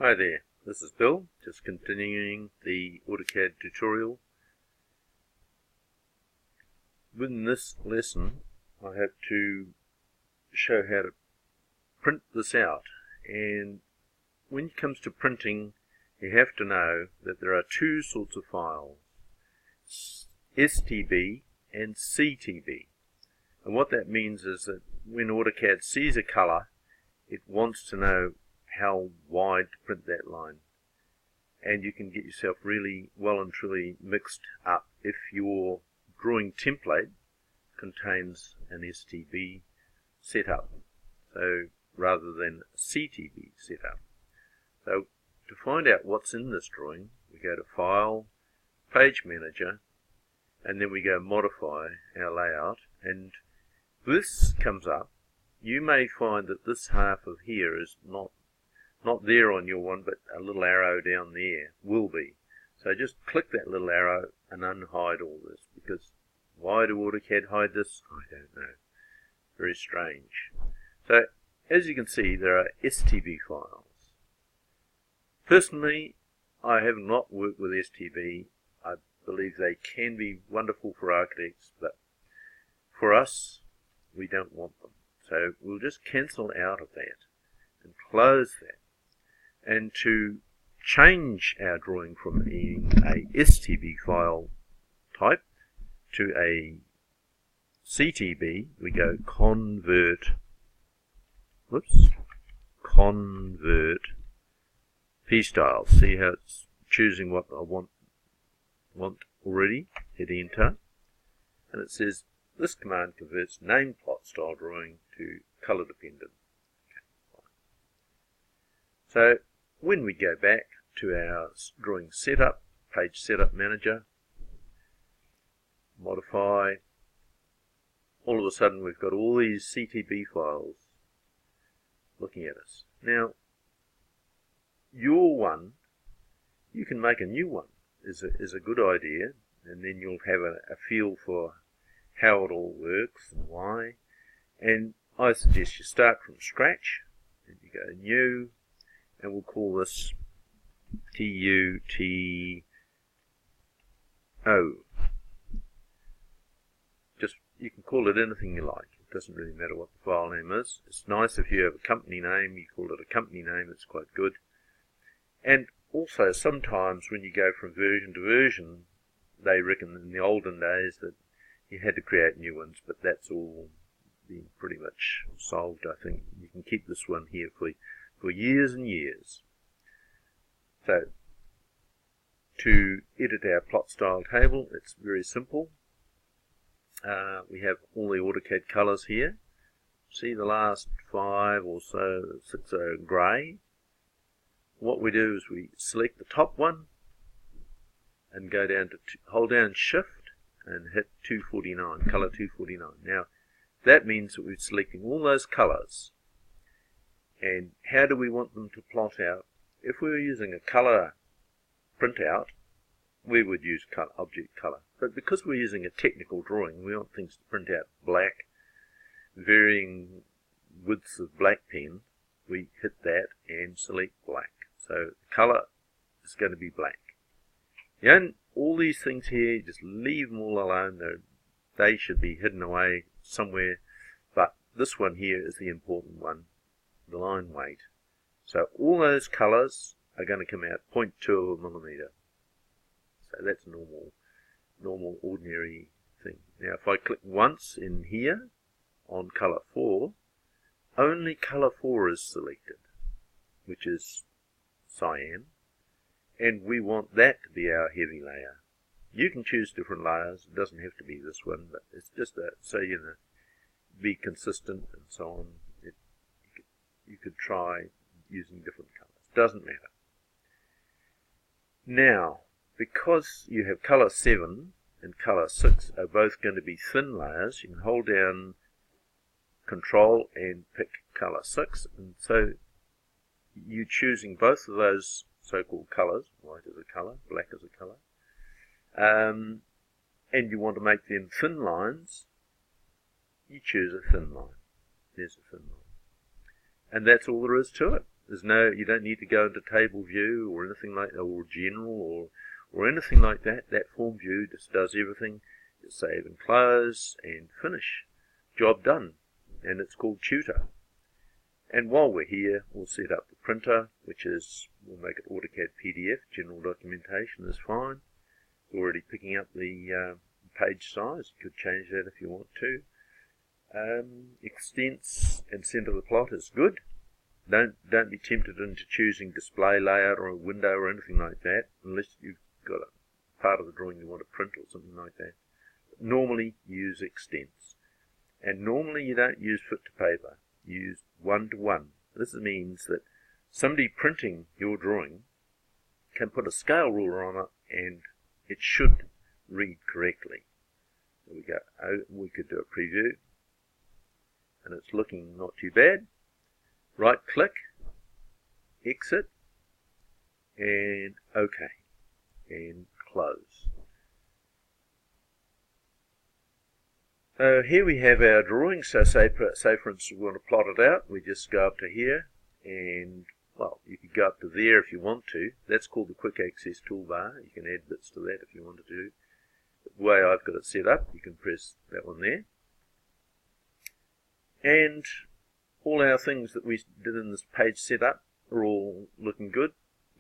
Hi there, this is Bill, just continuing the Autocad tutorial. Within this lesson I have to show how to print this out, and when it comes to printing you have to know that there are two sorts of files, STB and CTB. And what that means is that when Autocad sees a colour, it wants to know how wide to print that line, and you can get yourself really well and truly mixed up if your drawing template contains an STB setup, so rather than a CTB setup. So to find out what's in this drawing, we go to File, Page Manager, and then we go Modify our layout, and this comes up. You may find that this half of here is not there on your one, but a little arrow down there will be. So just click that little arrow and unhide all this, because why do AutoCAD hide this? I don't know. Very strange. So as you can see, there are STB files. Personally, I have not worked with STB. I believe they can be wonderful for architects, but for us, we don't want them. So we'll just cancel out of that and close that. And to change our drawing from being a STB file type to a CTB, we go Convert P-Style. See how it's choosing what I want already. Hit Enter, and it says this command converts name plot style drawing to color dependent. So when we go back to our drawing setup, page setup manager, modify, all of a sudden we've got all these CTB files looking at us. Now, your one, you can make a new one, is a good idea, and then you'll have a feel for how it all works and why. And I suggest you start from scratch, and you go New, and we'll call this TUTO. Just, you can call it anything you like. It doesn't really matter what the file name is. It's nice if you have a company name, you call it a company name, it's quite good. And also sometimes when you go from version to version, they reckon in the olden days that you had to create new ones, but that's all been pretty much solved, I think. You can keep this one here for years and years. So to edit our plot style table, it's very simple. We have all the AutoCAD colors here. See the last 5 or so, 6 are grey. What we do is we select the top one and go down to hold down Shift and hit 249, color 249. Now that means that we're selecting all those colors. And how do we want them to plot out? If we were using a color printout, we would use object color. But because we're using a technical drawing, we want things to print out black, varying widths of black pen. We hit that and select black. So the color is going to be black. And all these things here, just leave them all alone. They should be hidden away somewhere. But this one here is the important one, the line weight. So all those colors are going to come out 0.2 of a millimeter. So that's normal ordinary thing. Now if I click once in here on color 4, only color 4 is selected, which is cyan, and we want that to be our heavy layer. You can choose different layers, it doesn't have to be this one, but it's just so you know, be consistent and so on. You could try using different colors, doesn't matter. Now, because you have color 7 and color 6 are both going to be thin layers, you can hold down Control and pick color 6, and so you're choosing both of those so-called colors. White is a color, black is a color, and you want to make them thin lines. You choose a thin line. There's a thin line, and that's all there is to it. You don't need to go into table view or anything like that, or general or anything like that. That form view just does everything. You save and close and finish. Job done. And it's called Tutor. And while we're here, we'll set up the printer, we'll make it AutoCAD PDF. General documentation is fine. It's already picking up the page size. You could change that if you want to. Extents and center the plot is good. Don't be tempted into choosing display layout or a window or anything like that, unless you've got a part of the drawing you want to print or something like that. But normally use extents. And normally you don't use fit to paper. Use one-to-one. This means that somebody printing your drawing can put a scale ruler on it and it should read correctly. There we go. We could do a preview. And it's looking not too bad. Right click, exit, and OK, and close. So here we have our drawing. So say for instance we want to plot it out, we just go up to here, and well, you could go up to there if you want to. That's called the quick access toolbar. You can add bits to that if you wanted to. The way I've got it set up, you can press that one there. And all our things that we did in this page setup are all looking good.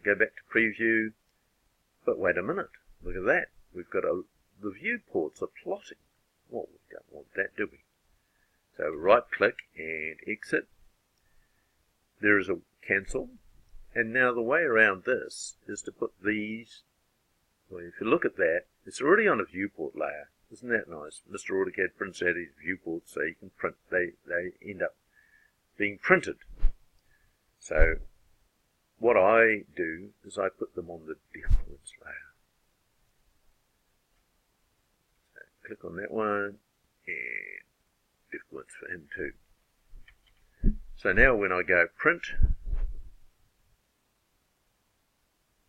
Go back to preview. But wait a minute, look at that. We've got the viewports are plotting. Well, we don't want that, do we? So right click and exit. There is a cancel. And now the way around this is to put these, well, if you look at that, it's already on a viewport layer. Isn't that nice? Mr. AutoCAD prints out his viewports so you can print, they end up being printed. So what I do is I put them on the diffluence layer. So click on that one and diffluence for him too. So now when I go print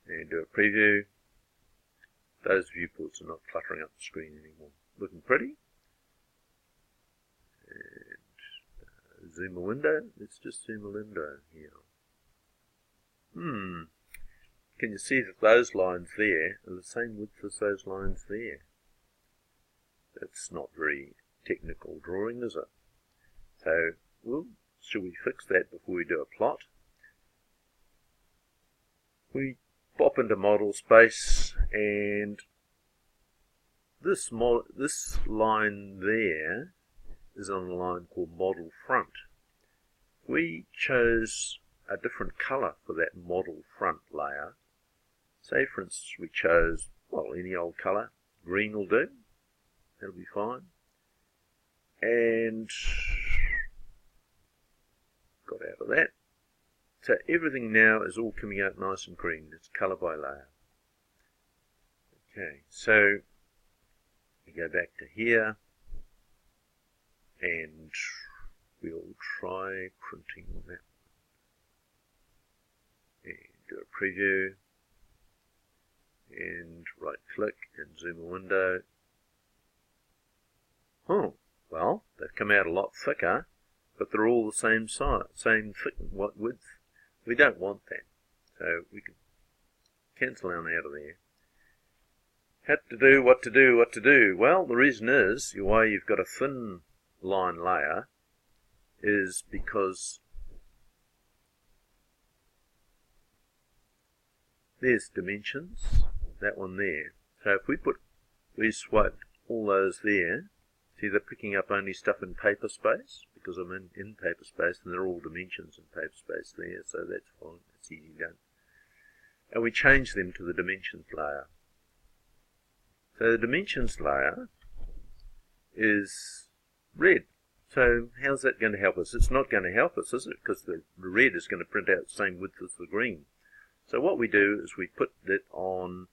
and do a preview, those viewports are not cluttering up the screen anymore. Looking pretty. And zoom a window. Let's just zoom a window here. Can you see that those lines there are the same width as those lines there? That's not very technical drawing, is it? So, well, should we fix that before we do a plot? We pop into model space, and this line there is on a line called model front. We chose a different color for that model front layer. Say for instance we chose, well, any old color. Green will do. That'll be fine. And got out of that. So everything now is all coming out nice and green. It's color by layer. Okay, so we go back to here and we'll try printing on that one. And do a preview and right click and zoom a window. Oh, well, they've come out a lot thicker, but they're all the same size, same width. We don't want that, so we can cancel on out of there. What to do? Well, the reason is why you've got a thin line layer is because there's dimensions, that one there. So if we swiped all those there, see they're picking up only stuff in paper space, because I'm in paper space and they're all dimensions in paper space there, so that's fine, that's easy done. And we change them to the dimensions layer. So the dimensions layer is red. So how's that going to help us? It's not going to help us, is it? Because the red is going to print out the same width as the green. So what we do is we put it on,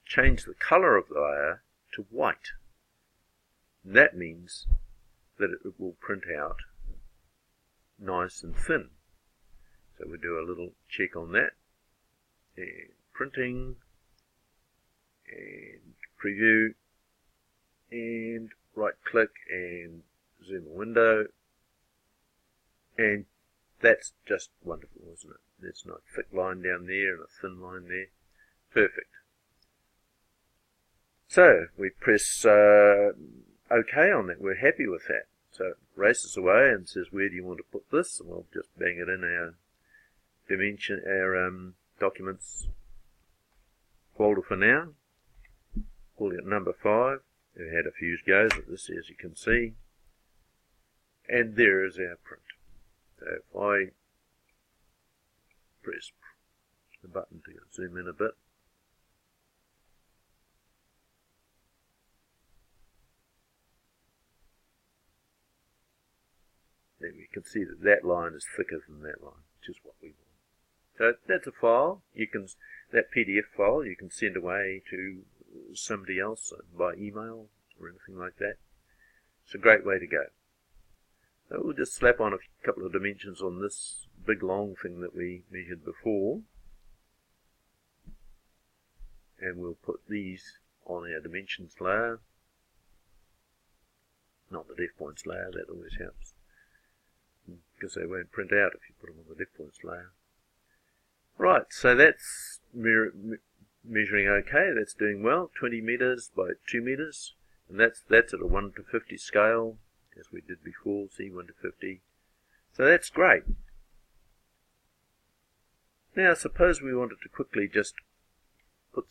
change the color of the layer to white. And that means that it will print out nice and thin. So we do a little check on that. And printing. And preview. And right click and zoom a window. And That's just wonderful, isn't it? There's a nice thick line down there and a thin line there. Perfect. So we press OK on that. We're happy with that. So it races away and says, where do you want to put this? And we'll just bang it in our dimension, our documents folder for now. Calling it number 5. We've had a few goes at this, as you can see. And there is our print. So if I press the button to zoom in a bit, then we can see that that line is thicker than that line, which is what we want. So that's a file. That PDF file you can send away to somebody else by email or anything like that. It's a great way to go. So we'll just slap on a couple of dimensions on this big long thing that we measured before. And we'll put these on our dimensions layer. Not the def points layer, that always helps, because they won't print out if you put them on the def points layer. Right, so that's measuring okay, that's doing well, 20 meters by 2 meters, and that's at a 1 to 50 scale, as we did before, see 1 to 50. So that's great. Now suppose we wanted to quickly just put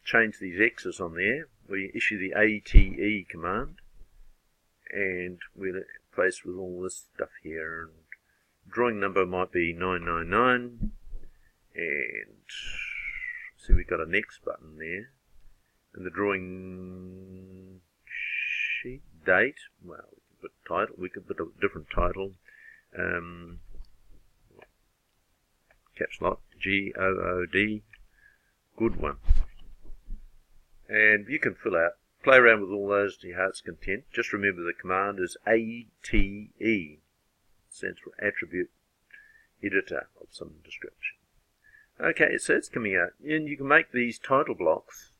change these X's on there. We issue the ATE command, and we're faced with all this stuff here, and drawing number might be 999, and see we've got a next button there, and the drawing sheet date, well, we could put a different title, caps lock, GOOD, good one, and you can play around with all those to your heart's content. Just remember the command is ATE, stands for Attribute Editor of some description. Okay, so it's coming out, and you can make these title blocks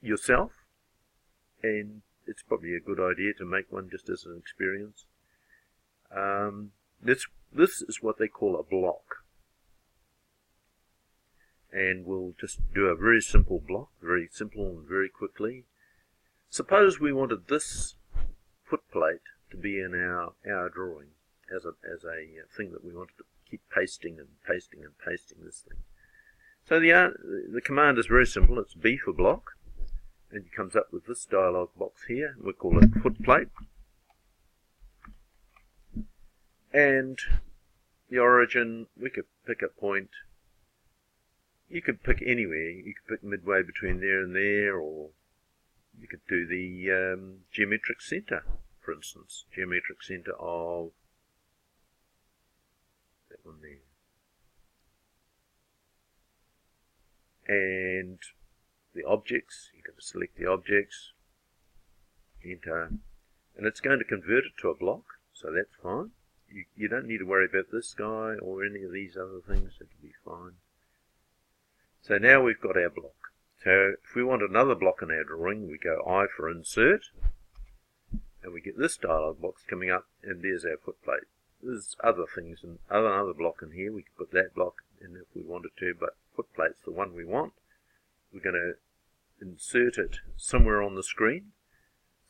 yourself, and it's probably a good idea to make one just as an experience. This is what they call a block. And we'll just do a very simple block, very simple and very quickly. Suppose we wanted this footplate to be in our drawing as a thing that we wanted to keep pasting and pasting and pasting this thing. So the command is very simple. It's B for block, and it comes up with this dialog box here. We call it footplate. And the origin, we could pick a point. You could pick anywhere. You could pick midway between there and there, or you could do the geometric center, for instance. Geometric center of that one there. And the objects, you can select the objects, enter, and it's going to convert it to a block, so that's fine. You don't need to worry about this guy or any of these other things, it will be fine. So now we've got our block. So if we want another block in our drawing, we go I for insert, and we get this dialog box coming up, and there's our footplate. There's other things, and another block in here. We can put that block in if we wanted to, but footplate's the one we want. We're going to insert it somewhere on the screen.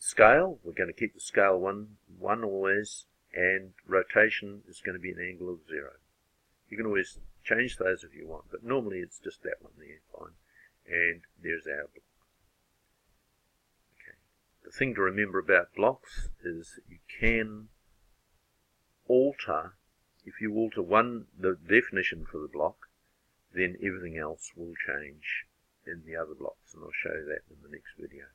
Scale, we're going to keep the scale 1 always, and rotation is going to be an angle of 0. You can always change those if you want, but normally it's just that one there, fine. And there's our block. Okay. The thing to remember about blocks is you can alter, if you alter the definition for the block, then everything else will change in the other blocks, and I'll show you that in the next video.